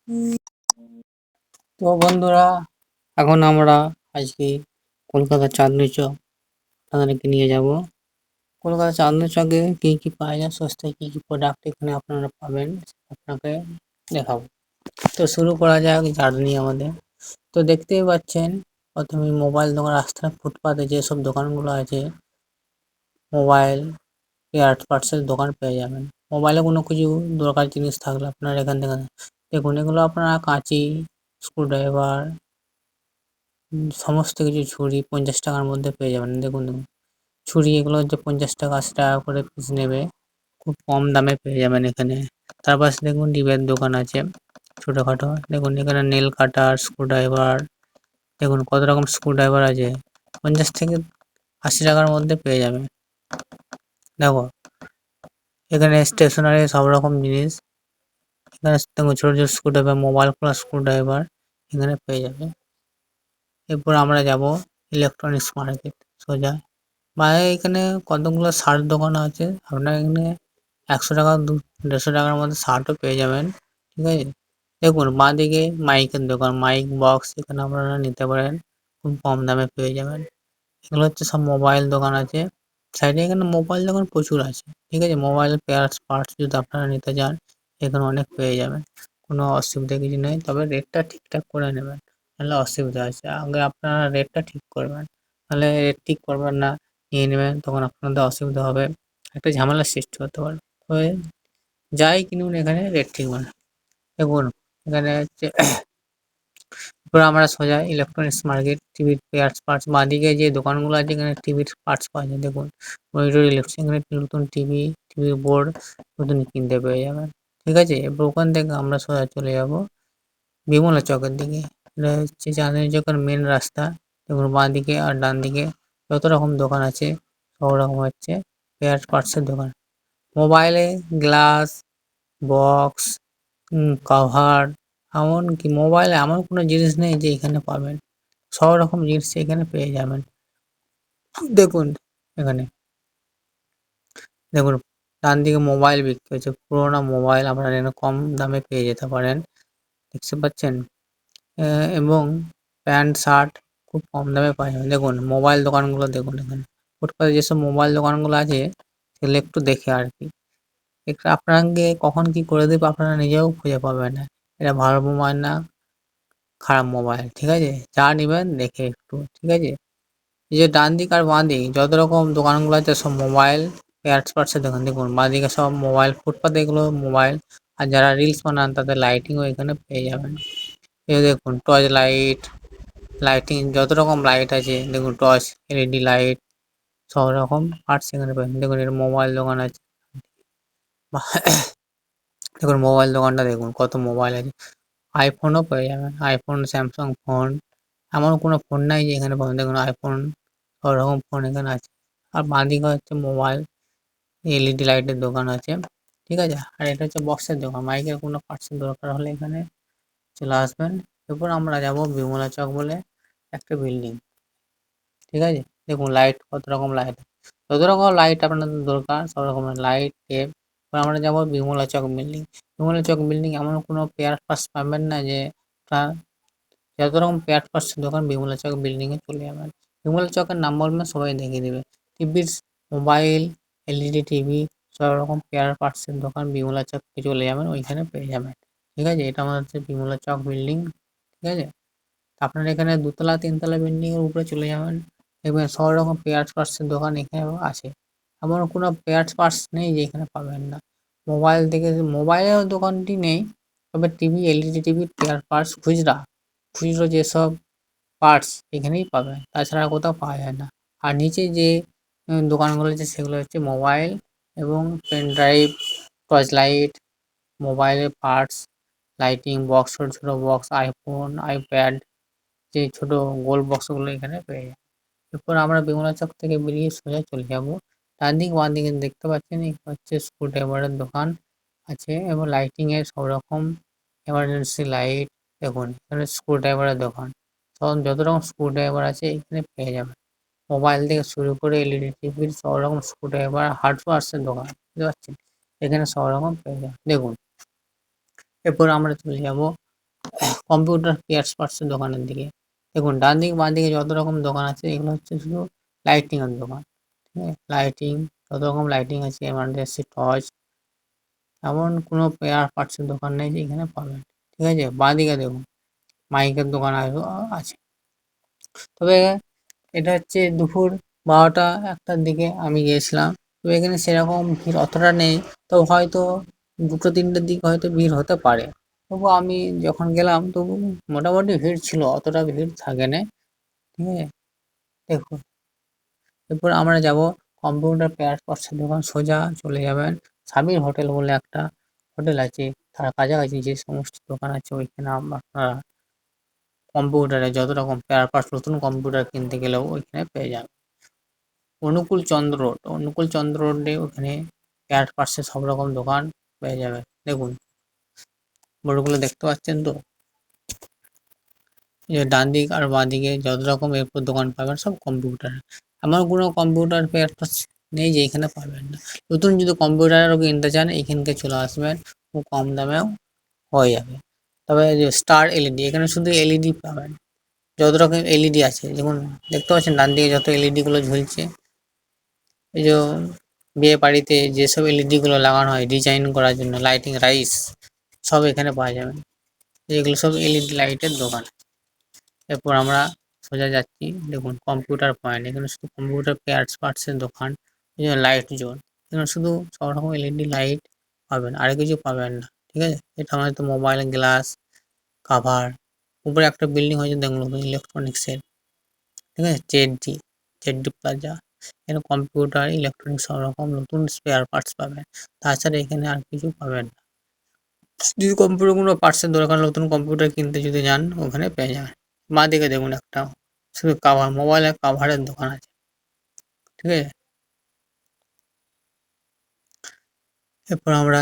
তো বন্ধুরা, এখন আমরা আজকে কলকাতা চাঁদনি চক আপনাদেরকে নিয়ে যাব। কলকাতা চাঁদনি চকে কী কী পাওয়া যায়, সস্তায় কী কী প্রোডাক্ট এখানে আপনারা পাবেন আপনাকে দেখাবো। তো শুরু করা যাক জার্নি আমাদের। তো দেখতেই পাচ্ছেন প্রথমে মোবাইল দোকান, রাস্তার ফুটপাতে যেসব দোকানগুলো আছে মোবাইল এয়ার পার্টসের দোকান পেয়ে যাবেন। মোবাইলে কোনো কিছু দরকার জিনিস থাকলে আপনারা এখান থেকে দেখুন, এগুলো আপনারা কাঁচি, স্ক্রুড্রাইভার, সমস্ত কিছু ছুরি 50 টাকার মধ্যে পেয়ে যাবেন। দেখুন ছুরি এগুলো হচ্ছে 50 টাকা 80 টাকা করে পিস নেবে, খুব কম দামে পেয়ে যাবেন এখানে। তার পাশে দেখুন ডিবের দোকান আছে ছোটোখাটো। দেখুন এখানে নেল কাটার, স্ক্রুড্রাইভার, দেখুন কত রকম স্ক্রুড্রাইভার আছে, 50 থেকে 80 টাকার মধ্যে পেয়ে যাবে। দেখো এখানে স্টেশনারি সব রকম জিনিস, এখানে দেখুন ছোটো ছোটো স্ক্রুড্রাইভার, মোবাইল খোলা স্ক্রুড্রাইভার এখানে পেয়ে যাবে। এরপর আমরা যাব ইলেকট্রনিক্স মার্কেট সোজা। বাইরে এখানে কতগুলো শার্ট দোকান আছে, আপনার এখানে 100 টাকা 150 টাকার মধ্যে শার্টও পেয়ে যাবেন। ঠিক আছে, দেখুন বাঁদিকে মাইকের দোকান, মাইক বক্স এখানে আপনারা নিতে পারেন, খুব কম দামে পেয়ে যাবেন। এগুলো হচ্ছে সব মোবাইল দোকান আছে সাইডে, এখানে মোবাইল দোকান প্রচুর আছে। ঠিক আছে, মোবাইল পার্টস যদি আপনারা নিতে চান এখানে অনেক পেয়ে যাবেন, কোনো অসুবিধা কিছু নেই, তবে রেটটা ঠিকঠাক করে নেবেন, নাহলে অসুবিধা আছে। আগে আপনারা রেটটা ঠিক করবেন, তাহলে রেট ঠিক করবেন না, নিয়ে নেবেন, তখন আপনাদের অসুবিধা হবে, একটা ঝামেলার সৃষ্টি হতে পারে। তবে যাই কিনুন এখানে রেট ঠিক মানে। দেখুন এখানে হচ্ছে এরপর আমরা সোজা ইলেকট্রনিক্স মার্কেট, টিভির পার্টস বাঁদিকে যে দোকানগুলো আছে এখানে টিভির পার্টস পাওয়া যায়। দেখুন মনিটর ইলেকট্রিক, এখানে নতুন টিভি, টিভির বোর্ড নতুন কিনতে পেয়ে যাবেন। ঠিক আছে, এরপর ওখান থেকে আমরা সোজা চলে যাব বিমলা চকের দিকে। এটা হচ্ছে চাঁদনি চকের মেন রাস্তা। দেখুন বাঁ দিকে আর ডান দিকে যত রকম দোকান আছে সব রকম হচ্ছে স্পেয়ার পার্টসের দোকান। মোবাইলে গ্লাস, বক্স, কভার, এমনকি মোবাইলে এমন কোনো জিনিস নেই যে এখানে পাবেন, সব রকম জিনিস এখানে পেয়ে যাবেন। দেখুন এখানে দেখুন ডান দিকে মোবাইল বিক্রি হচ্ছে, পুরোনো মোবাইল আপনারা এখানে কম দামে পেয়ে যেতে পারেন, দেখতে পাচ্ছেন। এবং প্যান্ট শার্ট খুব কম দামে পাওয়া যাবে। দেখুন মোবাইল দোকানগুলো দেখুন, এখানে ফুটপাতে যেসব মোবাইল দোকানগুলো আছে সেগুলো একটু দেখে আর কি, একটু আপনাকে কখন কি করে দেবে আপনারা নিজেও খুঁজে পাবেন না, এটা ভালো মোবাইল না খারাপ মোবাইল। ঠিক আছে, যা নেবেন দেখে একটু। ঠিক আছে, এই যে ডান দিক আর বাঁ দিক যত রকম দোকানগুলো আছে সব মোবাইল পার্টসের দোকান। দেখুন বাঁ দিকে সব মোবাইল, ফুটপাতে এগুলো মোবাইল, আর যারা রিলস বানান তাদের লাইটিংও এখানে পেয়ে যাবেন। এই দেখুন টর্চ লাইট, লাইটিং যত রকম লাইট আছে দেখুন, টর্চ, এলইডি লাইট, সব রকম পার্টস এখানে পাবেন। দেখুন এর মোবাইল দোকান আছে, দেখুন মোবাইল দোকানটা দেখুন কত মোবাইল আছে, আইফোনও পেয়ে যাবেন, আইফোন, স্যামসাং ফোন, এমন কোনো ফোন নাই যে এখানে পাবেন। দেখুন আইফোন, সব রকম ফোন এখানে আছে। আর বাঁদিকে হচ্ছে মোবাইল, এলইডি লাইটের দোকান আছে। ঠিক আছে, আর এটা হচ্ছে বক্সের দোকান, মাইকের কোনো পার্টসের দরকার হলে এখানে চলে আসবেন। এরপর আমরা যাব বিমলা চক বলে একটা বিল্ডিং। ঠিক আছে, দেখুন লাইট কত রকম লাইট, যত রকম লাইট আপনাদের দরকার সব রকমের লাইট টেপ। এবার আমরা যাবো বিমলা চক বিল্ডিং। বিমলা চক বিল্ডিং এমন কোনো পেয়ার পাস পাবেন না যে তার, যত রকম পেয়ার পাস দোকান বিমলা চক বিল্ডিংয়ে চলে যাবেন। বিমলা চকের নাম বলবেন সবাই দেখিয়ে দেবে, টিভির, মোবাইল, এলইডি টিভি, সব রকম পেয়ার পার্টসের দোকান বিমলা চককে চলে যাবেন, ওইখানে পেয়ে যাবেন। ঠিক আছে, এটা আমাদের হচ্ছে বিমলা চক বিল্ডিং। ঠিক আছে, আপনার এখানে দোতলা তিনতলা বিল্ডিং এর উপরে চলে যাবেন, দেখবেন সব রকম পেয়ার্স পার্টসের দোকান এখানেও আছে, এমন কোনো পেয়ার্স পার্টস নেই যে এখানে পাবেন না। মোবাইল থেকে, মোবাইলের দোকানটি নেই, তবে টিভি, এলইডি টিভির পেয়ার পার্টস খুচরা, খুচরো যেসব পার্টস এখানেই পাবেন, তাছাড়া কোথাও পাওয়া যায় না। আর নিচে যে দোকানগুলো আছে সেগুলো হচ্ছে মোবাইল এবং পেন ড্রাইভ, টর্চ লাইট, মোবাইলের পার্টস, লাইটিং বক্স, ছোটো ছোটো বক্স, আইফোন, আইপ্যাড, যে ছোট গোল বক্সগুলো এখানে পেয়ে যাবেন। এরপর আমরা বেগুনা চক থেকে বেরিয়ে সোজা চলে যাব ডান দিক, বাঁ দিকে দেখতে পাচ্ছেন এখানে হচ্ছে স্ক্রুড্রাইভারের দোকান আছে এবং লাইটিং এর সব রকম এমার্জেন্সি লাইট। দেখুন এখানে স্ক্রুড্রাইভারের দোকান, তখন যত রকম স্ক্রুড্রাইভার আছে এখানে পেয়ে যাবেন। মোবাইল থেকে শুরু করে এলইডি টিভির সব রকম স্ক্রুড্রাইভার, হার্ডওয়্যার্সের দোকান, বুঝতে পারছেন, এখানে সব রকম পেয়ে যাবেন। দেখুন এরপর আমরা চলে যাব কম্পিউটার স্পেয়ার পার্টসের দোকানের দিকে। দেখুন ডান দিকে বাঁ দিকে যত রকম দোকান আছে এগুলো হচ্ছে শুধু লাইটিং এর দোকান। ঠিক আছে, লাইটিং, যত রকম লাইটিং আছে, এমার্জেন্সি টর্চ, এমন কোনো স্পেয়ার পার্টসের দোকান নেই যে এখানে পাবেন। ঠিক আছে, বাঁ দিকে দেখুন মাইকের দোকান আছে। তবে এটা হচ্ছে দুপুর 12টা 1টার দিকে আমি গিয়েছিলাম, তো এখানে সেরকম ভিড় অতটা নেই। তো হয়তো 2টো 3টের দিকে হয়তো ভিড় হতে পারে, তবু আমি যখন গেলাম তবু মোটামুটি ভিড় ছিল, অতটা ভিড় থাকে না। ঠিক আছে, দেখুন এরপর আমরা যাব কম্পিউটার স্পেয়ার পার্টসের দোকান, সোজা চলে যাবেন সাবির হোটেল বলে একটা হোটেল আছে, তার কাছাকাছি যে সমস্ত দোকান আছে ওইখানে আপনারা কম্পিউটারে যত রকম স্পেয়ার পার্টস নতুন কম্পিউটার কিনতে গেলেও ওইখানে পেয়ে যাবেন। অনুকূল চন্দ্র রোডে ওখানে স্পেয়ার পার্টসের সব রকম দোকান পেয়ে যাবেন। দেখুন বোর্ডগুলো দেখতে পাচ্ছেন তো, যে ডান দিক আর বাঁ দিকে যত রকম এরপর দোকান পাবেন সব কম্পিউটার। এমন কোনো কম্পিউটার স্পেয়ার পার্টস নেই যে এখানে পাবেন না। নতুন যদি কম্পিউটারও কিনতে চান এখানকে চলে আসবেন, খুব কম দামেও হয়ে যাবে। তবে যে স্টার এলইডি, এখানে শুধু এলইডি পাবেন, যত রকম এলইডি আছে, যেমন দেখতে পাচ্ছেন ডান দিকে যত এলইডি গুলো ঝুলছে, এই যে বিয়ে বাড়িতে যেসব এলইডি গুলো লাগানো হয় ডিজাইন করার জন্য, লাইটিং রাইস, সব এখানে পাওয়া যাবে। এগুলো সব এলইডি লাইটের দোকান। এরপর আমরা সোজা যাচ্ছি, দেখুন কম্পিউটার পয়েন্ট, এখানে শুধু কম্পিউটার পার্টসের দোকান, লাইট জোন, এখানে শুধু সব রকম এলইডি লাইট পাবেন, আর কিছু পাবেন না। ঠিক আছে, এটা আমাদের তো মোবাইল গ্লাস কাভার, উপরে একটা বিল্ডিং হয়েছে দেখুন ইলেকট্রনিক্সের। ঠিক আছে, জেডডি প্লাজা, এখানে কম্পিউটার ইলেকট্রনিক্স সব রকম নতুন স্পেয়ার পার্টস পাবেন, তাছাড়া এখানে আর কিছু পাবেন না। যদি কম্পিউটার কোনো পার্টসের দরকার, নতুন কম্পিউটার কিনতে যদি যান ওখানে পেয়ে যাবেন। বাঁ দিকে দেখুন একটা শুধু কাভার, মোবাইলের কাভারের দোকান আছে। ঠিক আছে, এরপর আমরা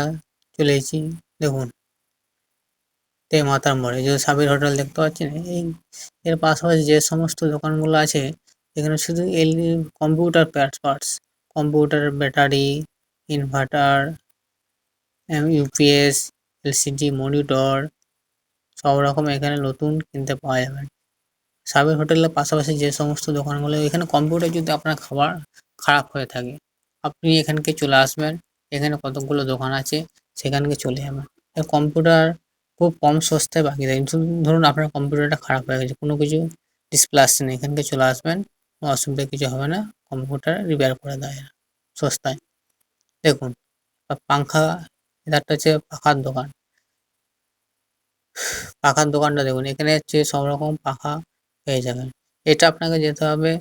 চলে এসেছি দেখুন তে মাতার মোড়ে, যে সাবির হোটেল দেখতে পাচ্ছেন, এর পাশাপাশি যে সমস্ত দোকানগুলো আছে এখানে শুধু এলইডি কম্পিউটার পার্টস, কম্পিউটারের battery, inverter, UPS, LCD monitor, সব রকম এখানে নতুন কিনতে পাওয়া যাবে। সাবির হোটেলের পাশাপাশি যে সমস্ত দোকানগুলো, এখানে কম্পিউটার যদি আপনার খারাপ হয়ে থাকে আপনি এখানকে চলে আসবেন, এখানে কতগুলো দোকান আছে সেখানকে চলে যাবেন। কম্পিউটার খুব কম সস্তায় বাকি দেয়। ধরুন আপনার কম্পিউটারটা খারাপ হয়ে গেছে, কোনো কিছু ডিসপ্লে আসছে না, এখানকে চলে আসবেন, অসুবিধা কিছু হবে না, কম্পিউটার রিপেয়ার করে দেয় সস্তায়। দেখুন পাংখা, এটা একটা হচ্ছে পাখার দোকান, পাখার দোকানটা দেখুন, এখানে হচ্ছে সব রকম পাখা পেয়ে যাবেন। এটা আপনাকে যেতে হবে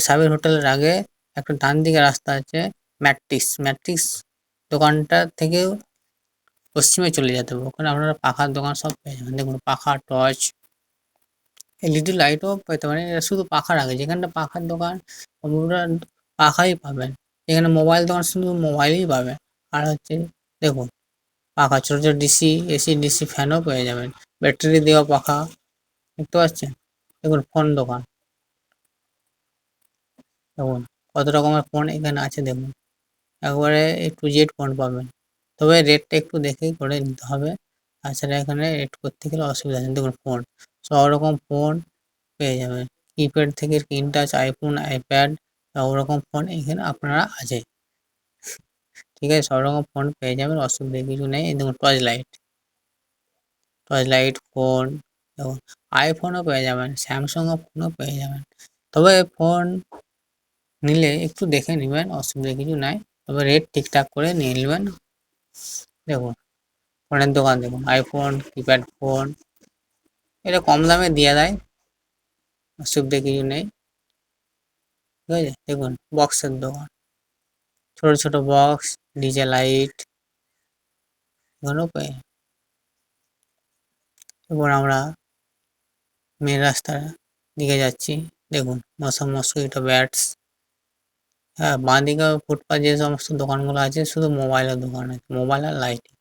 সাবির হোটেলের আগে একটা ডান দিকে রাস্তা আছে, ম্যাট্রিক্স দোকানটা থেকে পশ্চিমে চলে যেতে হবে, ওখানে আপনারা পাখার দোকান সব পেয়ে যাবেন। দেখুন পাখা, টর্চ, এলইডি লাইটও পেতে পারেন, এটা শুধু পাখার আগে, যেখানটা পাখার দোকান কম্পিউটার পাখাই পাবেন, এখানে মোবাইল দোকান শুধু মোবাইলই পাবেন। আর হচ্ছে দেখুন পাখা, ছোটো ছোটো ডিসি এসি ডিসি ফ্যানও পেয়ে যাবেন, ব্যাটারি দেওয়া পাখা দেখতে পাচ্ছেন। দেখুন ফোন দোকান, দেখুন কত রকমের ফোন এখানে আছে, দেখুন একবারে A to Z ফোন পাবেন, তবে রেটটা একটু দেখেই করে নিতে হবে, তাছাড়া এখানে রেট করতে গেলে অসুবিধা আছে। দেখুন ফোন, সব রকম ফোন পেয়ে যাবেন, কিপ্যাড থেকে স্ক্রিন টাচ, আইফোন, আইপ্যাড, সব রকম ফোন এখানে আপনারা আছে। ঠিক আছে, সব রকম ফোন পেয়ে যাবেন, অসুবিধা কিছু নেই। এই দেখুন টর্চ লাইট ফোন, দেখুন আইফোনও পেয়ে যাবেন, স্যামসাংও ফোনও পেয়ে যাবেন। তবে ফোন নিলে একটু দেখে নেবেন, অসুবিধা কিছু নাই, তবে রেট ঠিকঠাক করে নিয়ে নেবেন। দেখুন ফোনের দোকান, দেখুন আইফোন, কিপ্যাড ফোন, এটা কম দামে দিয়ে দেয়, অসুবিধা কিছু নেই। ঠিক আছে, দেখুন বক্সের দোকান, ছোট ছোট বক্স, ডিজে লাইট, এগুলো পেয়ে। এরপর আমরা মেন রাস্তার দিকে যাচ্ছি, দেখুন মসকুইটো ব্যাটস। হ্যাঁ, বাঁ দিকে ফুটপাথ যে সমস্ত দোকানগুলো আছে শুধু মোবাইলের দোকান আছে, মোবাইল আর লাইটিং,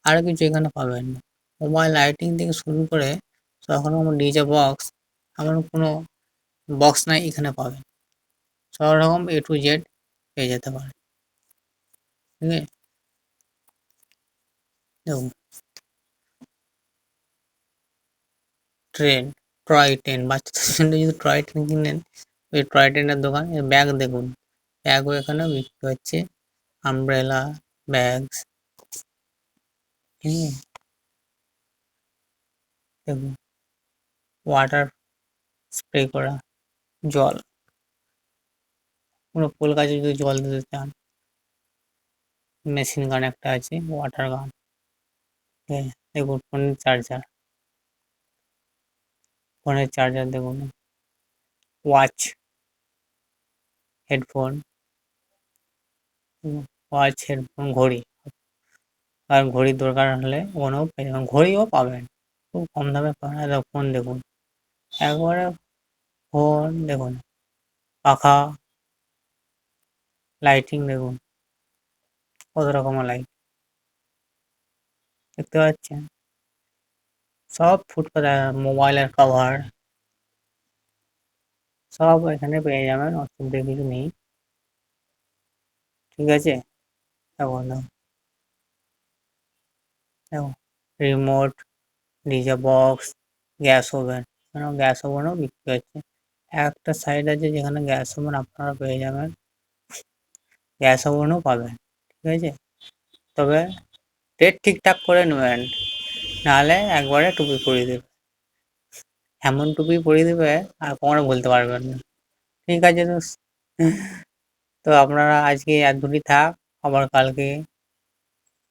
আর কিছু এখানে পাবেন না। মোবাইল লাইটিং থেকে শুরু করে সব রকম ডিজে বক্স, এমন কোনো বক্স নাই এখানে পাবেন, সব রকম A to Z পেয়ে যেতে পারে। ঠিক আছে, দেখুন ট্রেন, টয় ট্রেন, বাচ্চাদের জন্য যদি টয় ট্রেন কিনেন, ওই টয় ট্রেনের দোকান। ব্যাগ দেখুন, ব্যাগও এখানে বিক্রি হচ্ছে, আমব্রেলা, ব্যাগস, ঠিক আছে? দেখুন, ওয়াটার স্প্রে করা জল, কোনো ফুল গাছে যদি জল দিতে চান, মেশিন গান একটা আছে, ওয়াটার গান, ঠিক আছে? দেখুন, ফোনের চার্জার দেখুন, ওয়াচ, হেডফোন, ওয়াচ, হেডফোন, ঘড়ি। আর ঘড়ির দরকার হলে ওখানেও পেয়ে যাবেন, ঘড়িও পাবেন, খুব কম দামে পাবেন। আর ফোন দেখুন, একবারে ফোন দেখুন, পাখা, লাইটিং দেখুন, কত রকমের লাইট দেখতে পাচ্ছেন, সব ফুটপাতে। মোবাইলের কভার সব এখানে পেয়ে যাবেন, অসুবিধা কিছু নেই, ঠিক আছে? দেখুন, দেখুন, remote, DJ box, gas oven, এখানেও গ্যাস ওভেনও বিক্রি হচ্ছে। একটা সাইড আছে যেখানে গ্যাস ওভেন আপনারা পেয়ে যাবেন, গ্যাস ওভেনও পাবেন, ঠিক আছে? তবে রেট ঠিকঠাক করে নেবেন, নাহলে একবারে টুপি পরিয়ে দেবে, এমন টুপি পরিয়ে দেবে আর কখনো বলতে পারবেন না, ঠিক আছে দোস্ত? তো আপনারা আজকে এত দূরই থাক, আবার কালকে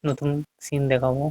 নতুন সিন দেখাবো।